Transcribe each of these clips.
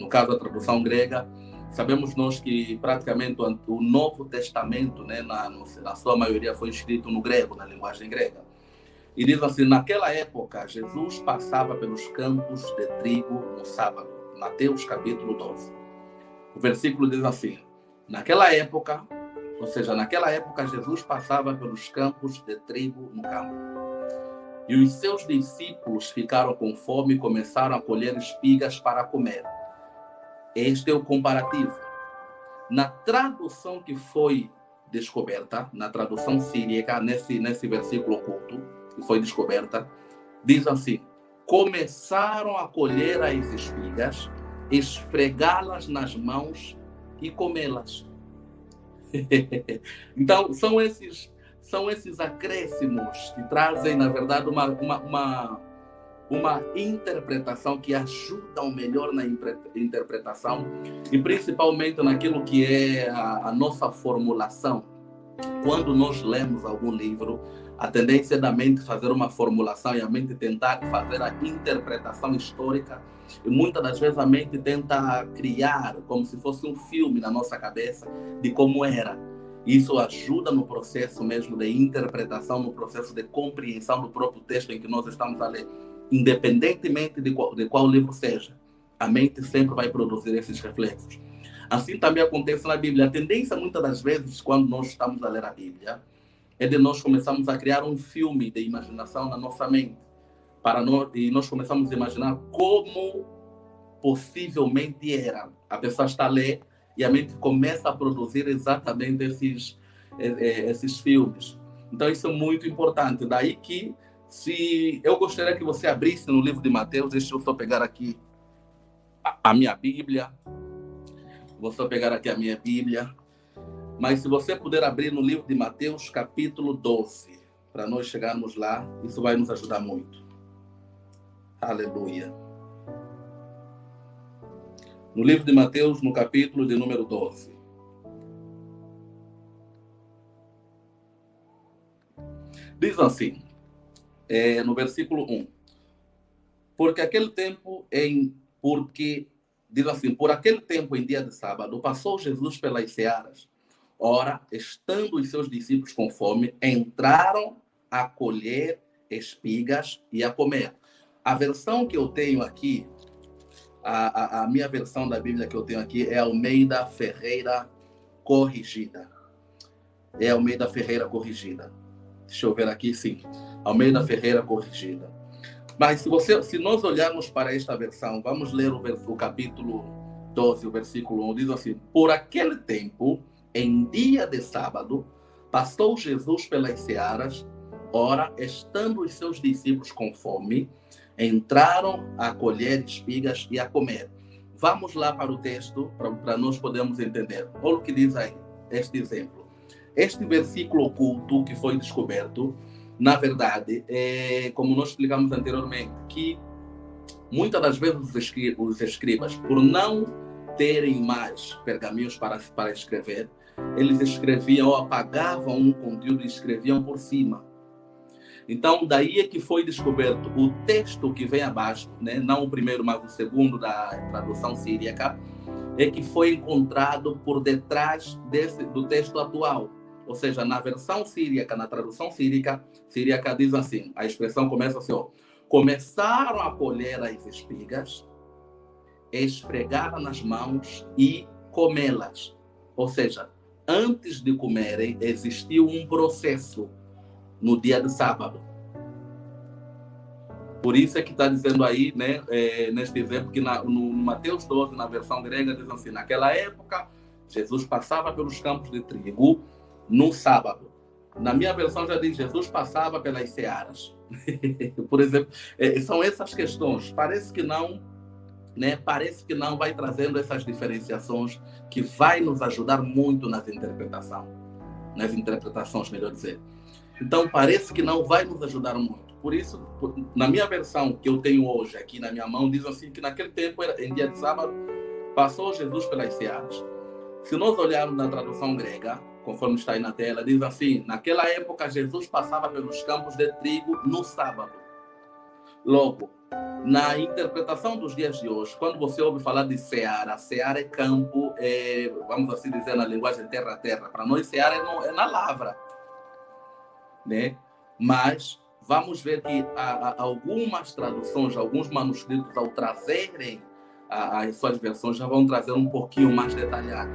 no caso a tradução grega. Sabemos nós que praticamente o Novo Testamento, né, na sua maioria, foi escrito no grego, na linguagem grega. E diz assim: naquela época, Jesus passava pelos campos de trigo no sábado. Mateus capítulo 12. O versículo diz assim: naquela época, ou seja, naquela época, Jesus passava pelos campos de trigo no campo. E os seus discípulos ficaram com fome e começaram a colher espigas para comer. Este é o comparativo. Na tradução que foi descoberta, na tradução síriaca, nesse versículo oculto, que foi descoberta, diz assim: começaram a colher as espigas, esfregá-las nas mãos e comê-las. Então, são esses acréscimos que trazem, na verdade, uma interpretação que ajudam melhor na interpretação e principalmente naquilo que é a nossa formulação. Quando nós lemos algum livro, a tendência é da mente fazer uma formulação e a mente tentar fazer a interpretação histórica, e muitas das vezes a mente tenta criar como se fosse um filme na nossa cabeça de como era. Isso ajuda no processo mesmo de interpretação, no processo de compreensão do próprio texto em que nós estamos a ler. Independentemente de qual livro seja, a mente sempre vai produzir esses reflexos. Assim também acontece na Bíblia. A tendência, muitas das vezes, quando nós estamos a ler a Bíblia, é de nós começarmos a criar um filme de imaginação na nossa mente. E nós começamos a imaginar como possivelmente era. A pessoa está a ler e a mente começa a produzir exatamente esses filmes. Então, isso é muito importante. Daí que, se eu gostaria que você abrisse no livro de Mateus, deixa eu só pegar aqui a minha Bíblia. Vou só pegar aqui a minha Bíblia. Mas se você puder abrir no livro de Mateus, capítulo 12, para nós chegarmos lá, isso vai nos ajudar muito. Aleluia. No livro de Mateus, no capítulo de número 12. Diz assim, no versículo 1. Porque aquele tempo diz assim: por aquele tempo em dia de sábado, passou Jesus pelas searas. Ora, estando os seus discípulos com fome, entraram a colher espigas e a comer. A versão que eu tenho aqui, a minha versão da Bíblia que eu tenho aqui é Almeida Ferreira Corrigida. É Almeida Ferreira Corrigida. Deixa eu ver aqui, sim. Almeida Ferreira Corrigida. Mas se nós olharmos para esta versão, vamos ler o capítulo 12, o versículo 1, diz assim: por aquele tempo, em dia de sábado, passou Jesus pelas searas. Ora, estando os seus discípulos com fome, entraram a colher espigas e a comer. Vamos lá para o texto, para nós podermos entender. Olha o que diz aí, este exemplo. Este versículo oculto que foi descoberto, na verdade, como nós explicamos anteriormente, que muitas das vezes os escribas, por não terem mais pergaminhos para escrever, eles escreviam ou apagavam um conteúdo e escreviam por cima. Então, daí é que foi descoberto o texto que vem abaixo, né? Não o primeiro, mas o segundo da tradução síriaca, é que foi encontrado por detrás do texto atual. Ou seja, na versão síriaca, na tradução síriaca diz assim, a expressão começa assim, ó: começaram a colher as espigas, esfregá-las nas mãos e comê-las. Ou seja, antes de comerem, existiu um processo no dia de sábado. Por isso é que está dizendo aí, né, neste exemplo, que no Mateus 12, na versão grega, diz assim: naquela época, Jesus passava pelos campos de trigo no sábado. Na minha versão já diz: Jesus passava pelas searas. Por exemplo, são essas questões. Parece que não, né? Parece que não vai trazendo essas diferenciações que vai nos ajudar muito nas interpretações, melhor dizer. Então, parece que não vai nos ajudar muito. Por isso, na minha versão que eu tenho hoje aqui na minha mão, diz assim que naquele tempo, em dia de sábado, passou Jesus pelas searas. Se nós olharmos na tradução grega, conforme está aí na tela, diz assim: naquela época Jesus passava pelos campos de trigo no sábado. Logo, na interpretação dos dias de hoje, quando você ouve falar de seara, seara é campo, vamos assim dizer na linguagem terra a terra. Para nós, seara é na lavra, né? Mas vamos ver que algumas traduções, alguns manuscritos, ao trazerem as suas versões, já vão trazer um pouquinho mais detalhado.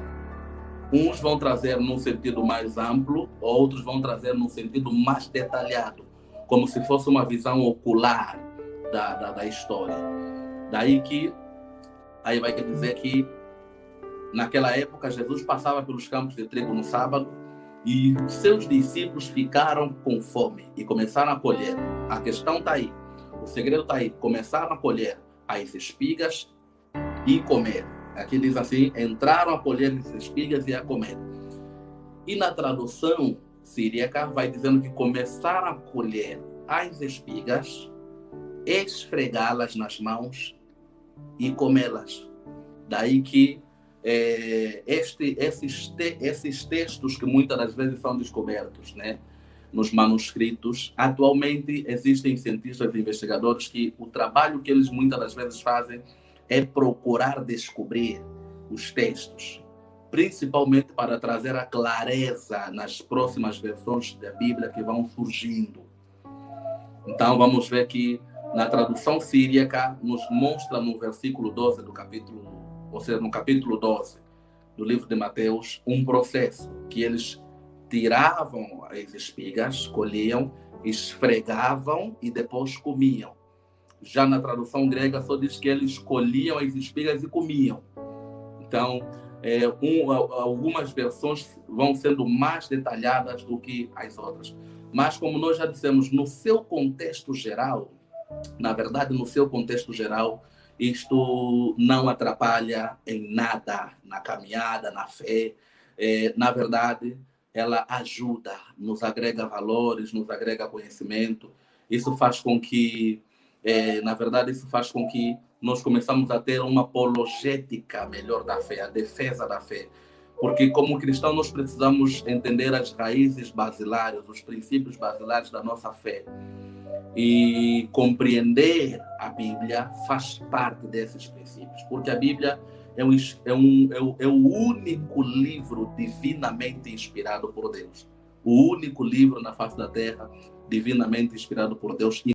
Uns vão trazer num sentido mais amplo, outros vão trazer num sentido mais detalhado, como se fosse uma visão ocular da história. Daí que aí vai dizer que naquela época Jesus passava pelos campos de trigo no sábado e seus discípulos ficaram com fome e começaram a colher. A questão está aí, o segredo está aí. Começaram a colher as espigas e comer. Aqui diz assim, entraram a colher as espigas e a comer. E na tradução siríaca vai dizendo que começaram a colher as espigas, esfregá-las nas mãos e comê-las. Daí que esses textos que muitas das vezes são descobertos, né, nos manuscritos, atualmente existem cientistas e investigadores que o trabalho que eles muitas das vezes fazem é procurar descobrir os textos, principalmente para trazer a clareza nas próximas versões da Bíblia que vão surgindo. Então vamos ver que na tradução síriaca nos mostra no versículo 12 do capítulo, ou seja, no capítulo 12 do livro de Mateus, um processo que eles tiravam as espigas, colhiam, esfregavam e depois comiam. Já na tradução grega só diz que eles colhiam as espigas e comiam. Então, algumas versões vão sendo mais detalhadas do que as outras. Mas, como nós já dissemos, no seu contexto geral, na verdade, no seu contexto geral, isto não atrapalha em nada na caminhada, na fé. Na verdade, ela ajuda, nos agrega valores, nos agrega conhecimento. Isso faz com que, na verdade, isso faz com que nós começamos a ter uma apologética melhor da fé, a defesa da fé. Porque, como cristão, nós precisamos entender as raízes basilares, os princípios basilares da nossa fé. E compreender a Bíblia faz parte desses princípios, porque a Bíblia é o único livro divinamente inspirado por Deus. O único livro na face da terra divinamente inspirado por Deus.